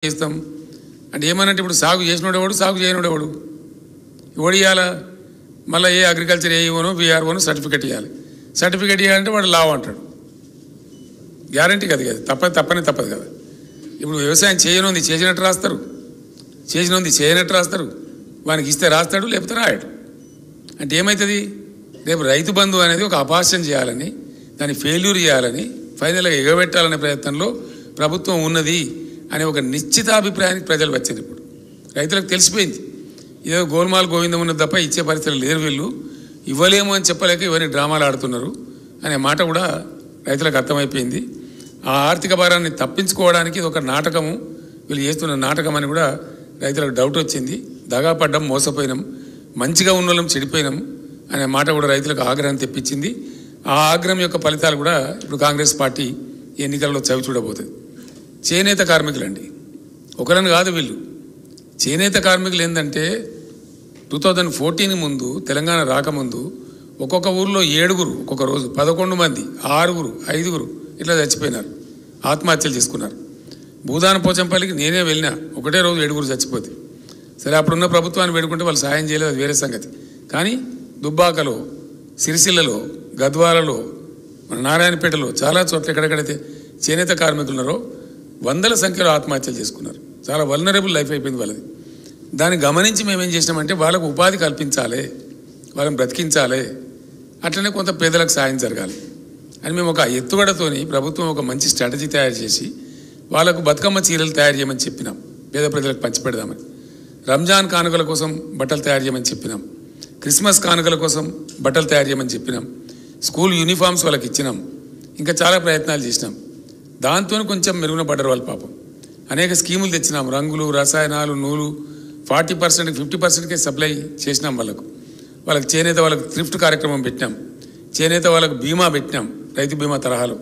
చేస్తాం అంటే ఏమనంటే ఇప్పుడు సాగు చేసినోడేవాడు సాగు చేయనోడేవాడు ఎవడు ఇవ్వాలా మళ్ళీ ఏ అగ్రికల్చర్ ఏఈఓనో బీఆర్ఓనో సర్టిఫికెట్ ఇవ్వాలి సర్టిఫికెట్ ఇవ్వాలంటే వాడు లావు అంటాడు గ్యారంటీ కదా తప్పని తప్పదు కదా ఇప్పుడు వ్యవసాయం చేయనుంది చేసినట్టు రాస్తారు చేసినది చేయనట్టు రాస్తారు వానికి ఇస్తే రాస్తాడు లేకపోతే రాయడు అంటే ఏమవుతుంది రేపు రైతు బంధు అనేది ఒక అపాస్యం చేయాలని దాన్ని ఫెయిల్యూర్ చేయాలని ఫైనల్గా ఎగబెట్టాలనే ప్రయత్నంలో ప్రభుత్వం ఉన్నది అనే ఒక నిశ్చితాభిప్రాయానికి ప్రజలు వచ్చారు ఇప్పుడు రైతులకు తెలిసిపోయింది ఏదో గోల్మాల్ గోవిందం ఉన్నది తప్ప ఇచ్చే పరిస్థితులు లేరు వీళ్ళు ఇవ్వలేము అని చెప్పలేక ఇవన్నీ డ్రామాలు ఆడుతున్నారు అనే మాట కూడా రైతులకు అర్థమైపోయింది ఆ ఆర్థిక భారాన్ని తప్పించుకోవడానికి ఇది ఒక నాటకము వీళ్ళు చేస్తున్న నాటకం అని కూడా రైతులకు డౌట్ వచ్చింది దగాపడ్డం మోసపోయినాం మంచిగా ఉన్న వాళ్ళం చెడిపోయినాం అనే మాట కూడా రైతులకు ఆగ్రహం తెప్పించింది ఆ ఆగ్రహం యొక్క ఫలితాలు కూడా ఇప్పుడు కాంగ్రెస్ పార్టీ ఎన్నికల్లో చవి చూడబోతుంది చేనేత కార్మికులండి ఒకరని కాదు వీళ్ళు చేనేత కార్మికులు ఏంటంటే 2014 ముందు తెలంగాణ రాకముందు ఒక్కొక్క ఊర్లో 7 ఒక్కొక్క రోజు 11 మంది 6 5 ఇట్లా చచ్చిపోయినారు ఆత్మహత్యలు చేసుకున్నారు భూదాన పోచంపల్లికి నేనే వెళ్ళినా ఒకటే రోజు 7 చచ్చిపోతే సరే అప్పుడున్న ప్రభుత్వాన్ని వేడుకుంటే వాళ్ళు సాయం చేయలేదు అది వేరే సంగతి కానీ దుబ్బాకలో సిరిసిల్లలో గద్వాలలో మన నారాయణపేటలో చాలా చోట్ల ఎక్కడెక్కడైతే చేనేత కార్మికులు ఉన్నారో వందల సంఖ్యలో ఆత్మహత్యలు చేసుకున్నారు చాలా వల్నరబుల్ లైఫ్ అయిపోయింది వాళ్ళది దాన్ని గమనించి మేమేం చేసినామంటే వాళ్ళకు ఉపాధి కల్పించాలి వాళ్ళని బ్రతికించాలి అట్లనే కొంత పేదలకు సాయం జరగాలి అని మేము ఒక ఎత్తుగడతోని ప్రభుత్వం ఒక మంచి స్ట్రాటజీ తయారు చేసి వాళ్ళకు బతుకమ్మ చీరలు తయారు చేయమని చెప్పినాం పేద ప్రజలకు పంచిపెడదామని రంజాన్ కానుకల కోసం బట్టలు తయారు చేయమని చెప్పినాం క్రిస్మస్ కానుకల కోసం బట్టలు తయారు చేయమని చెప్పినాం స్కూల్ యూనిఫామ్స్ వాళ్ళకి ఇచ్చినాం ఇంకా చాలా ప్రయత్నాలు చేసినాం దాంతో కొంచెం మెరుగున పడ్డారు వాళ్ళు పాపం అనేక స్కీములు తెచ్చినాం రంగులు రసాయనాలు నూలు 40% 50%కే సప్లై చేసినాం వాళ్ళకి చేనేత వాళ్ళకి థ్రిఫ్ట్ కార్యక్రమం పెట్టినాం చేనేత వాళ్ళకు బీమా పెట్టినాం రైతు బీమా తరహాలో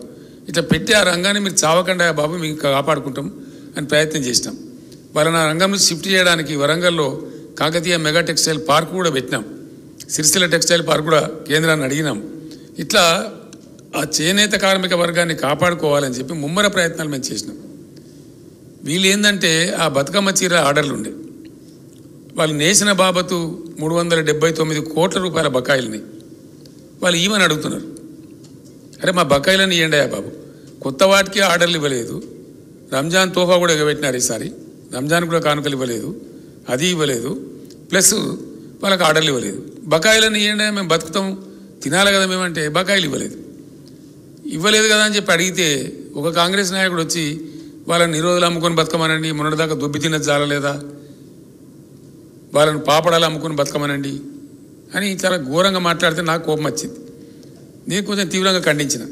ఇట్లా పెట్టి ఆ రంగాన్ని మీరు చావకుండా బాబు మీకు కాపాడుకుంటాం అని ప్రయత్నం చేసినాం వాళ్ళని ఆ రంగంలో షిఫ్ట్ చేయడానికి వరంగల్లో కాకతీయ మెగా టెక్స్టైల్ పార్క్ కూడా పెట్టినాం సిరిసిల్ల టెక్స్టైల్ పార్క్ కూడా కేంద్రాన్ని అడిగినాం ఇట్లా ఆ చేనేత కార్మిక వర్గాన్ని కాపాడుకోవాలని చెప్పి ముమ్మర ప్రయత్నాలు మేము చేసినాం వీళ్ళు ఏంటంటే ఆ బతుకమ్మ చీర ఆర్డర్లు ఉండే వాళ్ళు నేసిన బాబతు 379 కోట్ల రూపాయల బకాయిల్ని వాళ్ళు ఈమని అడుగుతున్నారు అరే మా బకాయిలని ఇవ్వండి బాబు కొత్త వాటికి ఆర్డర్లు ఇవ్వలేదు రంజాన్ తోఫా కూడా ఎగబెట్టినారు ఈసారి రంజాన్ కూడా కానుకలు ఇవ్వలేదు అది ఇవ్వలేదు ప్లస్ వాళ్ళకి ఆర్డర్లు ఇవ్వలేదు బకాయిలని ఇవ్వండి మేము బతుకుతాం తినాలి కదా మేమంటే బకాయిలు ఇవ్వలేదు కదా అని చెప్పి అడిగితే ఒక కాంగ్రెస్ నాయకుడు వచ్చి వాళ్ళని నిరోధులు అమ్ముకొని బతకమనండి మొన్నటిదాకా దుబ్బి తిన్నది చాలలేదా వాళ్ళని పాపడాలు అమ్ముకొని బతకమనండి అని చాలా ఘోరంగా మాట్లాడితే నాకు కోపం వచ్చింది నేను కొంచెం తీవ్రంగా ఖండించిన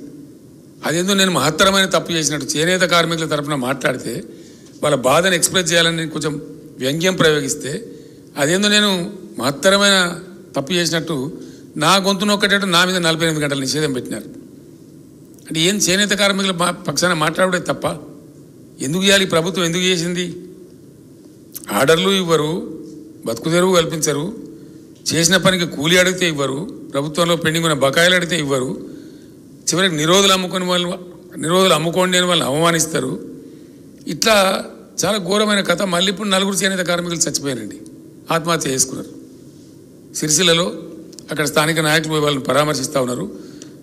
అదేందో నేను మహత్తరమైన తప్పు చేసినట్టు చేనేత కార్మికుల తరఫున మాట్లాడితే వాళ్ళ బాధను ఎక్స్ప్రెస్ చేయాలని నేను కొంచెం వ్యంగ్యం ప్రయోగిస్తే అదేందో నేను మహత్తరమైన తప్పు చేసినట్టు నా గొంతు నొక్కటట్టు నా మీద 48 గంటల నిషేధం పెట్టినారు అంటే ఏం చేనేత కార్మికుల పక్షాన మాట్లాడే తప్ప ఎందుకు చేయాలి ప్రభుత్వం ఎందుకు చేసింది ఆర్డర్లు ఇవ్వరు బతుకు తెరువు కల్పించరు చేసిన పనికి కూలి అడిగితే ఇవ్వరు ప్రభుత్వంలో పెండింగ్ ఉన్న బకాయిలు అడిగితే ఇవ్వరు చివరికి నిరోధులు అమ్ముకోండి అని వాళ్ళని అవమానిస్తారు ఇట్లా చాలా ఘోరమైన కథ మళ్ళీ ఇప్పుడు 4 చేనేత కార్మికులు చచ్చిపోయారండి ఆత్మహత్య చేసుకున్నారు సిరిసిల్లలో అక్కడ స్థానిక నాయకులు వాళ్ళని పరామర్శిస్తూ ఉన్నారు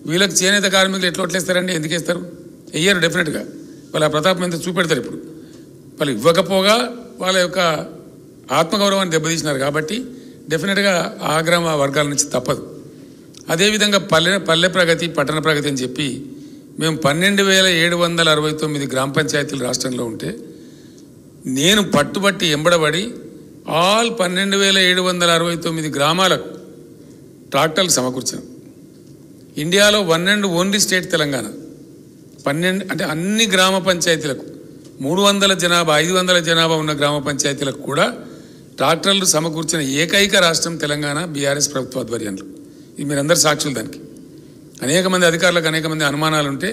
వీళ్ళకి చేనేత కార్మికులు ఎట్లా వట్లేస్తారండి ఎందుకు వేస్తారు వెయ్యరు డెఫినెట్గా వాళ్ళ ప్రతాపం ఎంత చూపెడతారు ఇప్పుడు వాళ్ళు ఇవ్వకపోగా వాళ్ళ యొక్క ఆత్మగౌరవాన్ని దెబ్బతీసినారు కాబట్టి డెఫినెట్గా ఆగ్రహం ఆ వర్గాల నుంచి తప్పదు అదేవిధంగా పల్లె ప్రగతి పట్టణ ప్రగతి అని చెప్పి మేము 12,769 గ్రామ పంచాయతీలు రాష్ట్రంలో ఉంటే నేను పట్టుబట్టి ఎంబడబడి ఆల్ 12,769 గ్రామాలకు ట్రాక్టర్లు సమకూర్చాను ఇండియాలో 1 and only స్టేట్ తెలంగాణ 12 అంటే అన్ని గ్రామ పంచాయతీలకు 300 జనాభా 500 జనాభా ఉన్న గ్రామ పంచాయతీలకు కూడా ట్రాక్టర్లు సమకూర్చిన ఏకైక రాష్ట్రం తెలంగాణ బీఆర్ఎస్ ప్రభుత్వ ఆధ్వర్యంలో ఇది మీరందరూ సాక్షులు దానికి అనేక మంది అధికారులకు అనేక మంది అనుమానాలు ఉంటే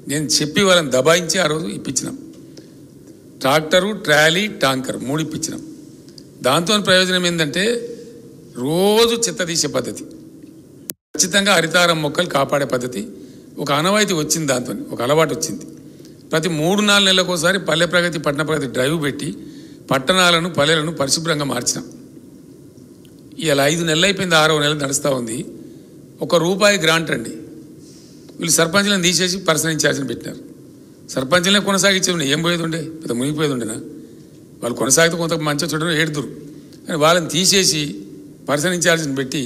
నేను చెప్పి వాళ్ళని దబాయించి ఆ రోజు ఇప్పించినాం ట్రాక్టరు ట్రాలీ ట్యాంకర్ 3 ఇప్పించినాం దాంతో ప్రయోజనం ఏంటంటే రోజు చెత్త తీసే పద్ధతి ఖచ్చితంగా హరితారం మొక్కలు కాపాడే పద్ధతి ఒక ఆనవాయితీ వచ్చింది దాంతో ఒక అలవాటు వచ్చింది ప్రతి 3-4 నెలలకోసారి పల్లె ప్రగతి పట్టణ ప్రగతి డ్రైవ్ పెట్టి పట్టణాలను పల్లెలను పరిశుభ్రంగా మార్చినాం. ఇలా 5 నెలలు అయిపోయింది, 6వ నెల నడుస్తూ ఉంది. ₹1 గ్రాంట్ అండి. వీళ్ళు సర్పంచ్లను తీసేసి పర్సనల్ ఇన్ఛార్జిని పెట్టినారు. సర్పంచ్లనే కొనసాగించే ఉండే, ఏం పోయేది ఉండే, పెద్ద మునిగిపోయేది ఉండేనా? వాళ్ళు కొనసాగితే కొంత మంచిగా చూడడం ఏడుదురు, కానీ వాళ్ళని తీసేసి పర్సనల్ ఇన్ఛార్జిని పెట్టి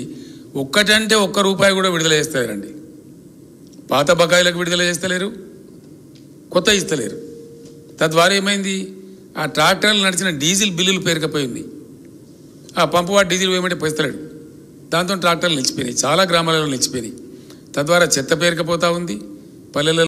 ఒక్కటంటే ₹1 కూడా విడుదల చేస్తారండి. పాత బకాయిలకు విడుదల చేస్తలేరు, కొత్త ఇస్తలేరు. తద్వారా ఏమైంది, ఆ ట్రాక్టర్లు నడిచిన డీజిల్ బిల్లులు పేరుకపోయింది. ఆ పంపువాడు డీజిల్ వేయమంటే పోస్తలేడు, దాంతో ట్రాక్టర్లు నిలిచిపోయినాయి, చాలా గ్రామాలలో నిలిచిపోయినాయి. తద్వారా చెత్త పేరుకపోతూ ఉంది పల్లెలలో.